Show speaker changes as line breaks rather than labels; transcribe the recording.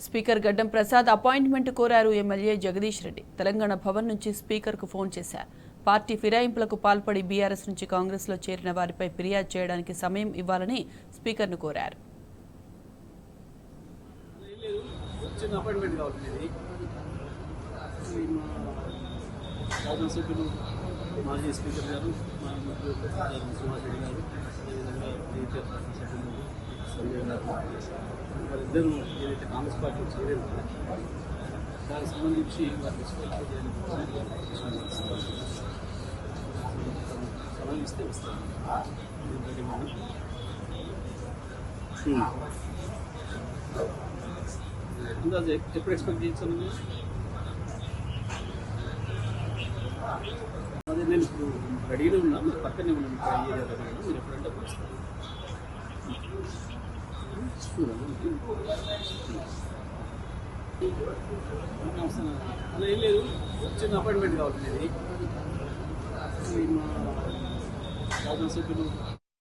Speaker గడ్డం Prasad appointment కోరారు MLA Jagadish Reddy. Telangana Bhavan నుంచి స్పీకర్కు ఫోన్ చేశారు. పార్టీ ఫిరాయింపులకు పాల్పడి బీఆర్ఎస్ నుంచి కాంగ్రెస్లో చేరిన వారిపై ఫిర్యాదు చేయడానికి సమయం ఇవ్వాలని స్పీకర్ను కోరారు.
మాజీ స్పీకర్ గారు సుభాష్ రెడ్డి గారు, సంజయ్ గారు, వారిద్దరూ ఏదైతే కాంగ్రెస్ పార్టీ చేరారు దానికి సంబంధించి వారి సమయం ఇస్తే వస్తాను. ఎప్పుడు ఎక్స్పెక్ట్ చేయించాను? అదే నేను ఇప్పుడు రెడీగా ఉన్నా, మీరు పక్కనే ఉన్నాను. మీరు ఎప్పుడంటే వస్తాను. అలా ఏం లేదు, చిన్న అపాయింట్మెంట్ కావాలి. ఇది మా సభ్యులు